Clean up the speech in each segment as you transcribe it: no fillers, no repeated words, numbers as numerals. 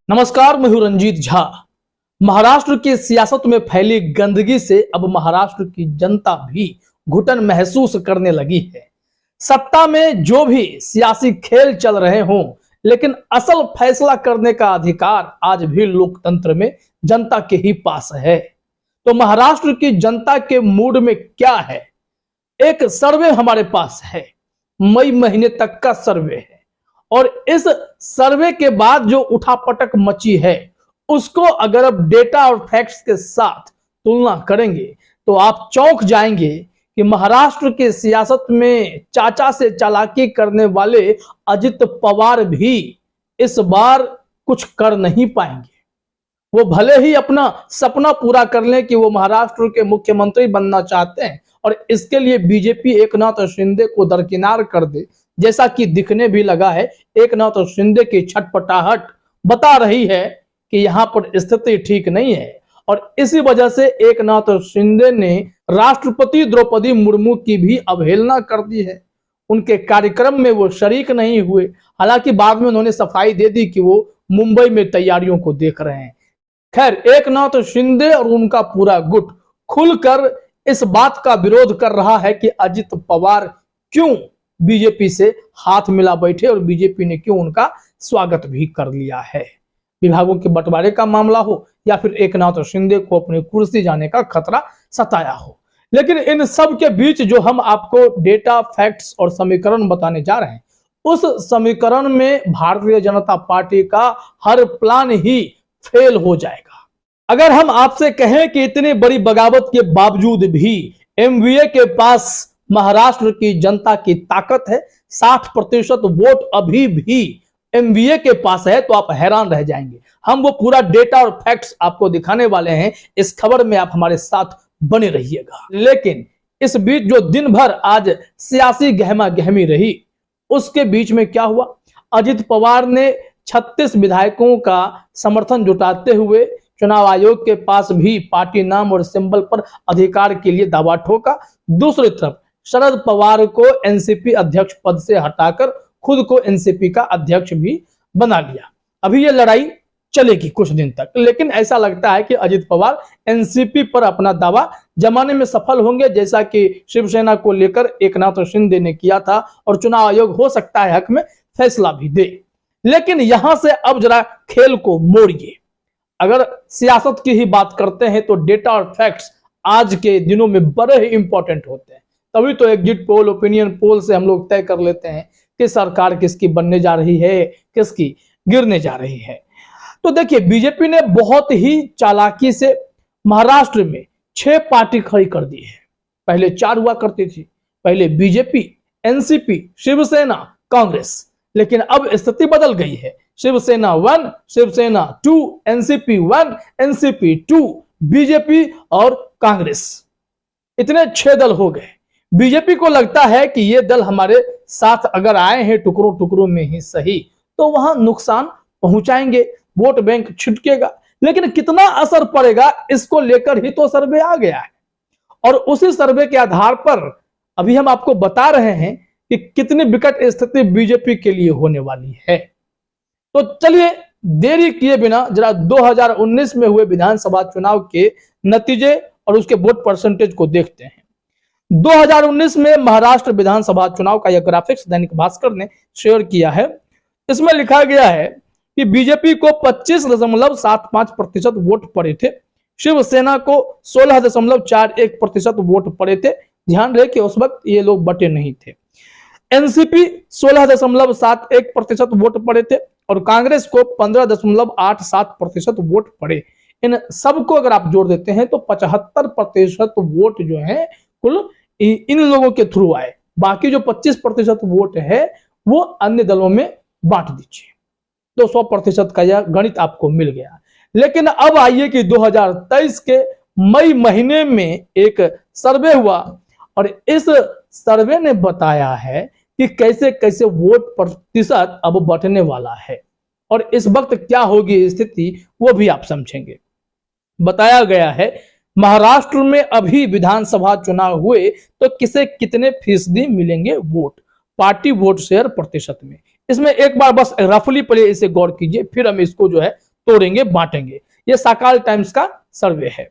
नमस्कार, मैं हूं रंजीत झा। महाराष्ट्र की सियासत में फैली गंदगी से अब महाराष्ट्र की जनता भी घुटन महसूस करने लगी है। सत्ता में जो भी सियासी खेल चल रहे हों, लेकिन असल फैसला करने का अधिकार आज भी लोकतंत्र में जनता के ही पास है। तो महाराष्ट्र की जनता के मूड में क्या है? एक सर्वे हमारे पास है, मई महीने तक का सर्वे है, और इस सर्वे के बाद जो उठापटक मची है उसको अगर अब डेटा और फैक्ट्स के साथ तुलना करेंगे तो आप चौंक जाएंगे कि महाराष्ट्र की सियासत में चाचा से चालाकी करने वाले अजित पवार भी इस बार कुछ कर नहीं पाएंगे। वो भले ही अपना सपना पूरा कर लें कि वो महाराष्ट्र के मुख्यमंत्री बनना चाहते हैं और इसके लिए बीजेपी एकनाथ शिंदे को दरकिनार कर दे, जैसा कि दिखने भी लगा है। एकनाथ शिंदे की छटपटाहट बता रही है कि यहां पर स्थिति ठीक नहीं है और इसी वजह से एकनाथ शिंदे ने राष्ट्रपति द्रौपदी मुर्मू की भी अवहेलना कर दी है। उनके कार्यक्रम में वो शरीक नहीं हुए। हालांकि बाद में उन्होंने सफाई दे दी कि वो मुंबई में तैयारियों को देख रहे हैं। खैर, एकनाथ शिंदे और उनका पूरा गुट खुलकर इस बात का विरोध कर रहा है कि अजित पवार क्यों बीजेपी से हाथ मिला बैठे और बीजेपी ने क्यों उनका स्वागत भी कर लिया है। विभागों के बंटवारे का मामला हो या फिर एकनाथ शिंदे को अपनी कुर्सी जाने का खतरा सताया हो। लेकिन इन सब के बीच जो हम आपको डेटा, फैक्ट्स और समीकरण बताने जा रहे हैं, उस समीकरण में भारतीय जनता पार्टी का हर प्लान ही फेल हो जाएगा। अगर हम आपसे कहें कि इतनी बड़ी बगावत के बावजूद भी एमवीए के पास महाराष्ट्र की जनता की ताकत है, 60% वोट अभी भी एमवीए के पास है, तो आप हैरान रह जाएंगे। हम वो पूरा डेटा और फैक्ट्स आपको दिखाने वाले हैं। इस खबर में आप हमारे साथ बने रहिएगा। लेकिन इस बीच जो दिन भर आज सियासी गहमा गहमी रही, उसके बीच में क्या हुआ? अजित पवार ने 36 विधायकों का समर्थन जुटाते हुए चुनाव आयोग के पास भी पार्टी नाम और सिंबल पर अधिकार के लिए दावा ठोका। दूसरी तरफ शरद पवार को एनसीपी अध्यक्ष पद से हटाकर खुद को एनसीपी का अध्यक्ष भी बना लिया। अभी ये लड़ाई चलेगी कुछ दिन तक, लेकिन ऐसा लगता है कि अजित पवार एनसीपी पर अपना दावा जमाने में सफल होंगे, जैसा कि शिवसेना को लेकर एकनाथ शिंदे ने किया था, और चुनाव आयोग हो सकता है हक में फैसला भी दे। लेकिन यहां से अब जरा खेल को मोड़िए। अगर सियासत की ही बात करते हैं तो डेटा और फैक्ट्स आज के दिनों में बड़े ही इंपॉर्टेंट होते हैं। तभी तो एग्जिट पोल, ओपिनियन पोल से हम लोग तय कर लेते हैं कि सरकार किसकी बनने जा रही है, किसकी गिरने जा रही है। तो देखिए, बीजेपी ने बहुत ही चालाकी से महाराष्ट्र में 6 पार्टी खड़ी कर दी है। पहले 4 हुआ करती थी, पहले बीजेपी, एनसीपी, शिवसेना, कांग्रेस। लेकिन अब स्थिति बदल गई है। Shiv Sena 1, Shiv Sena 2, NCP 1, NCP 2, BJP और कांग्रेस, इतने 6 दल हो गए। बीजेपी को लगता है कि ये दल हमारे साथ अगर आए हैं टुकड़ों टुकड़ों में ही सही, तो वहां नुकसान पहुंचाएंगे, वोट बैंक छिटकेगा। लेकिन कितना असर पड़ेगा, इसको लेकर ही तो सर्वे आ गया है, और उसी सर्वे के आधार पर अभी हम आपको बता रहे हैं कि कितनी विकट स्थिति बीजेपी के लिए होने वाली है। तो चलिए देरी किए बिना जरा 2019 में हुए विधानसभा चुनाव के नतीजे और उसके वोट परसेंटेज को देखते हैं। 2019 में महाराष्ट्र विधानसभा चुनाव का यह ग्राफिक्स दैनिक भास्कर ने शेयर किया है। इसमें लिखा गया है कि बीजेपी को 25.75% वोट पड़े थे, शिवसेना को 16.41% वोट पड़े थे। ध्यान रहे कि उस वक्त ये लोग बटे नहीं थे। एनसीपी 16.71% वोट पड़े थे और कांग्रेस को 15.87% वोट पड़े। इन सबको अगर आप जोड़ देते हैं तो 75% वोट जो है कुल इन लोगों के थ्रू आए। बाकी जो 25% वोट है वो अन्य दलों में बांट दीजिए, तो 100% का यह गणित आपको मिल गया। लेकिन अब आइए कि 2023 के मई महीने में एक सर्वे हुआ और इस सर्वे ने बताया है कि कैसे कैसे वोट प्रतिशत अब बढ़ने वाला है और इस वक्त क्या होगी स्थिति, वो भी आप समझेंगे। बताया गया है महाराष्ट्र में अभी विधानसभा चुनाव हुए तो किसे कितने फीसदी मिलेंगे वोट, पार्टी वोट शेयर प्रतिशत में। इसमें एक बार बस रफली पहले इसे गौर कीजिए, फिर हम इसको जो है तोड़ेंगे, बांटेंगे। ये सकाल टाइम्स का सर्वे है।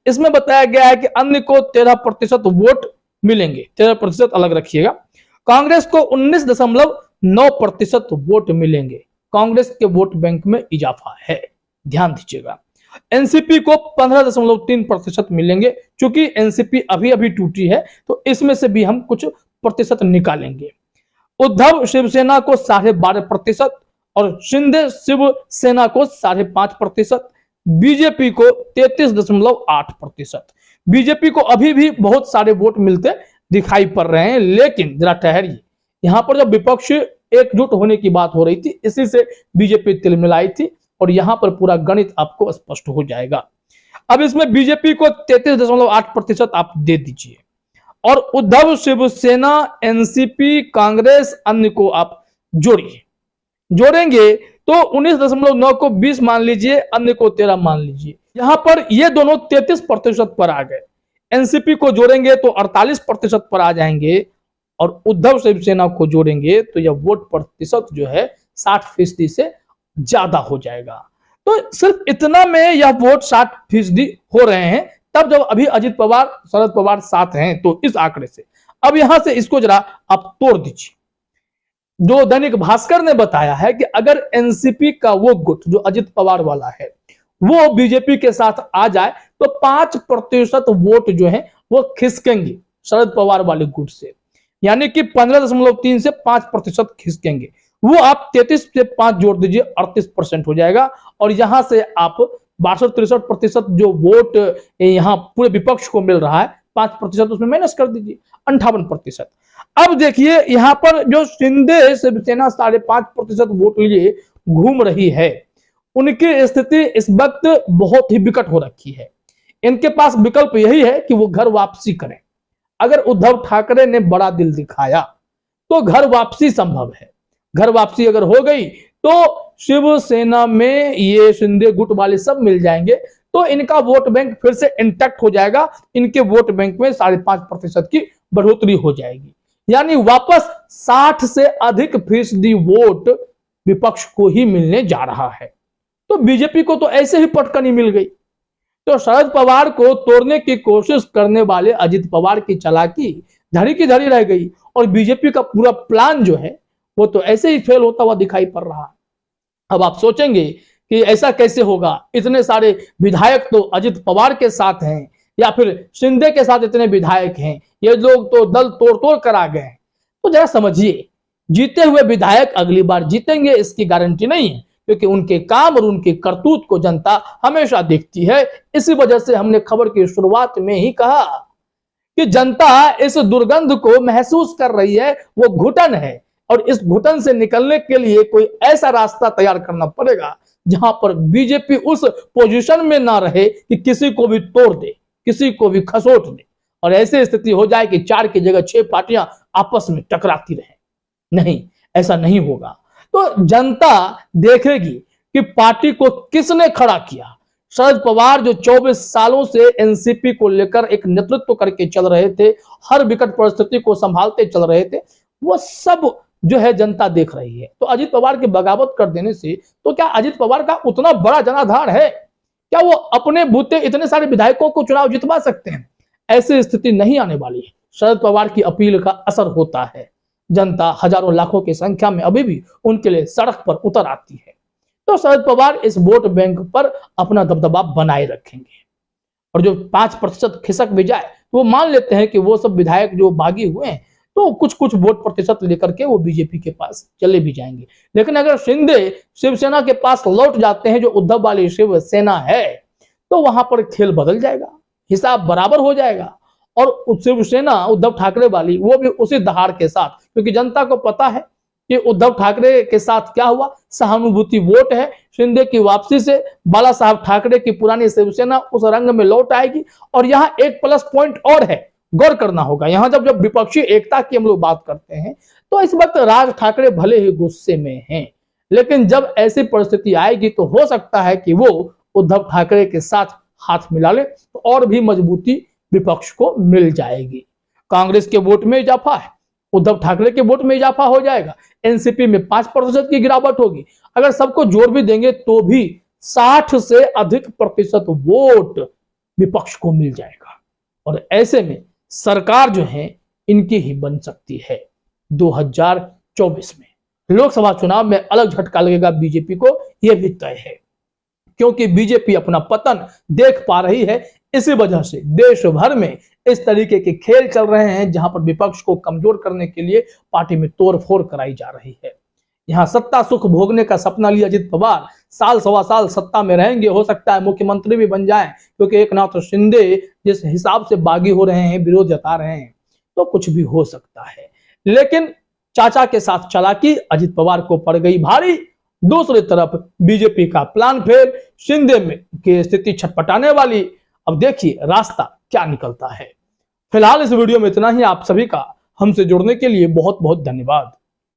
इसमें बताया गया है कि अन्य को 13% वोट मिलेंगे, 13% अलग रखिएगा। कांग्रेस को 19.9% वोट मिलेंगे। कांग्रेस के वोट बैंक में इजाफा है, ध्यान दीजिएगा। एनसीपी को 15.3% मिलेंगे। चूंकि एनसीपी अभी अभी टूटी है तो इसमें से भी हम कुछ प्रतिशत निकालेंगे। उद्धव शिवसेना को 12.5% और शिंदे शिवसेना को 5.5%, बीजेपी को 33.8%। बीजेपी को अभी भी बहुत सारे वोट मिलते दिखाई पड़ रहे हैं, लेकिन जरा ठहरिए, यहां पर जब विपक्ष एकजुट होने की बात हो रही थी, इसी से बीजेपी तिलमिलाई थी और यहां पर पूरा गणित आपको स्पष्ट हो जाएगा। अब इसमें बीजेपी को 33.8% आप दे दीजिए और उद्धव शिवसेना, एनसीपी, कांग्रेस, अन्य को आप जोड़ेंगे तो 19.9 को 20 मान लीजिए, अन्य को 13 मान लीजिए। यहां पर ये दोनों 33% पर आ गए। एनसीपी को जोड़ेंगे तो 48% पर आ जाएंगे और उद्धव शिवसेना को जोड़ेंगे तो यह वोट प्रतिशत जो है 60% से ज्यादा हो जाएगा। तो सिर्फ इतना में यह वोट 60% हो रहे हैं, तब जब अभी अजित पवार, शरद पवार साथ हैं, तो इस आंकड़े से अब यहां से इसको जरा आप तोड़ दीजिए। जो दैनिक भास्कर ने बताया है कि अगर एनसीपी का वो गुट जो अजित पवार वाला है वो बीजेपी के साथ आ जाए तो 5% वोट जो है वो खिसकेंगे शरद पवार वाले गुट से, यानी कि 15.3 से 5% खिसकेंगे। वो आप 33 से 5 जोड़ दीजिए, 38% हो जाएगा और यहां से आप 62-63% जो वोट यहां पूरे विपक्ष को मिल रहा है, 5% उसमें माइनस कर दीजिए, 58%। अब देखिए यहां पर जो शिंदे शिवसेना 5.5% वोट लिए घूम रही है, उनकी स्थिति इस वक्त बहुत ही विकट हो रखी है। इनके पास विकल्प यही है कि वो घर वापसी करें। अगर उद्धव ठाकरे ने बड़ा दिल दिखाया तो घर वापसी संभव है। घर वापसी अगर हो गई तो शिवसेना में ये शिंदे गुट वाले सब मिल जाएंगे, तो इनका वोट बैंक फिर से इंटैक्ट हो जाएगा। इनके वोट बैंक में 5.5% की बढ़ोतरी हो जाएगी, यानी वापस 60 से अधिक फीसदी वोट विपक्ष को ही मिलने जा रहा है। तो बीजेपी को तो ऐसे ही पटकनी मिल गई। तो शरद पवार को तोड़ने की कोशिश करने वाले अजित पवार की चालाकी धड़ी की धड़ी रह गई और बीजेपी का पूरा प्लान जो है वो तो ऐसे ही फेल होता हुआ दिखाई पड़ रहा है। अब आप सोचेंगे कि ऐसा कैसे होगा, इतने सारे विधायक तो अजित पवार के साथ हैं या फिर शिंदे के साथ इतने विधायक हैं, ये लोग तो दल तोड़ तोड़ कर आ गए हैं। तो जरा समझिए, जीते हुए विधायक अगली बार जीतेंगे इसकी गारंटी नहीं है, क्योंकि उनके काम और उनके करतूत को जनता हमेशा देखती है। इसी वजह से हमने खबर की शुरुआत में ही कहा कि जनता इस दुर्गंध को महसूस कर रही है, वो घुटन है और इस घुटन से निकलने के लिए कोई ऐसा रास्ता तैयार करना पड़ेगा जहां पर बीजेपी उस पोजीशन में ना रहे कि किसी को भी तोड़ दे, किसी को भी खसोट दे और ऐसी स्थिति हो जाए कि 4 की जगह 6 पार्टियां आपस में टकराती रहें। नहीं, ऐसा नहीं होगा। तो जनता देखेगी कि पार्टी को किसने खड़ा किया। शरद पवार जो 24 सालों से एनसीपी को लेकर एक नेतृत्व करके चल रहे थे, हर विकट परिस्थिति को संभालते चल रहे थे, वो सब जो है जनता देख रही है। तो अजित पवार की बगावत कर देने से तो क्या अजित पवार का उतना बड़ा जनाधार है? क्या वो अपने बूते इतने सारे विधायकों को चुनाव जितवा सकते हैं? ऐसी स्थिति नहीं आने वाली है। शरद पवार की अपील का असर होता है, जनता हजारों लाखों की संख्या में अभी भी उनके लिए सड़क पर उतर आती है। तो शरद पवार इस वोट बैंक पर अपना दबदबा बनाए रखेंगे और जो 5% खिसक भी जाए तो वो मान लेते हैं कि वो सब विधायक जो बागी हुए हैं तो कुछ कुछ वोट प्रतिशत लेकर के वो बीजेपी के पास चले भी जाएंगे। लेकिन अगर शिंदे शिवसेना के पास लौट जाते हैं, जो उद्धव वाली शिवसेना है, तो वहां पर खेल बदल जाएगा, हिसाब बराबर हो जाएगा और शिवसेना उद्धव ठाकरे वाली वो भी उसी दहाड़ के साथ, क्योंकि जनता को पता है कि उद्धव ठाकरे के साथ क्या हुआ, सहानुभूति वोट है। शिंदे की वापसी से बाला साहब ठाकरे की पुरानी शिवसेना उस रंग में लौट आएगी। और यहाँ एक प्लस पॉइंट और है, गौर करना होगा। यहां जब विपक्षी एकता की हम लोग बात करते हैं तो इस वक्त राज ठाकरे भले ही गुस्से में हैं, लेकिन जब ऐसी परिस्थिति आएगी तो हो सकता है कि वो उद्धव ठाकरे के साथ हाथ मिला ले तो और भी मजबूती विपक्ष को मिल जाएगी। कांग्रेस के वोट में इजाफा है, उद्धव ठाकरे के वोट में इजाफा हो जाएगा, एनसीपी में 5% की गिरावट होगी। अगर सबको जोड़ भी देंगे तो भी 60 से अधिक प्रतिशत वोट विपक्ष को मिल जाएगा और ऐसे में सरकार जो है इनकी ही बन सकती है 2024 में। लोकसभा चुनाव में अलग झटका लगेगा बीजेपी को, यह भी तय है, क्योंकि बीजेपी अपना पतन देख पा रही है। इसी वजह से देश भर में इस तरीके के खेल चल रहे हैं जहां पर विपक्ष को कमजोर करने के लिए पार्टी में तोड़फोड़ कराई जा रही है। यहां सत्ता सुख भोगने का सपना लिया अजित पवार साल सवा साल सत्ता में रहेंगे, हो सकता है मुख्यमंत्री भी बन जाएं, क्योंकि एकनाथ शिंदे जिस हिसाब से बागी हो रहे हैं, विरोध जता रहे हैं, तो कुछ भी हो सकता है। लेकिन चाचा के साथ चालाकी अजित पवार को पड़ गई भारी। दूसरी तरफ बीजेपी का प्लान फेल, शिंदे में की स्थिति छटपटाने वाली। अब देखिए रास्ता क्या निकलता है। फिलहाल इस वीडियो में इतना ही। आप सभी का हमसे जुड़ने के लिए बहुत बहुत धन्यवाद।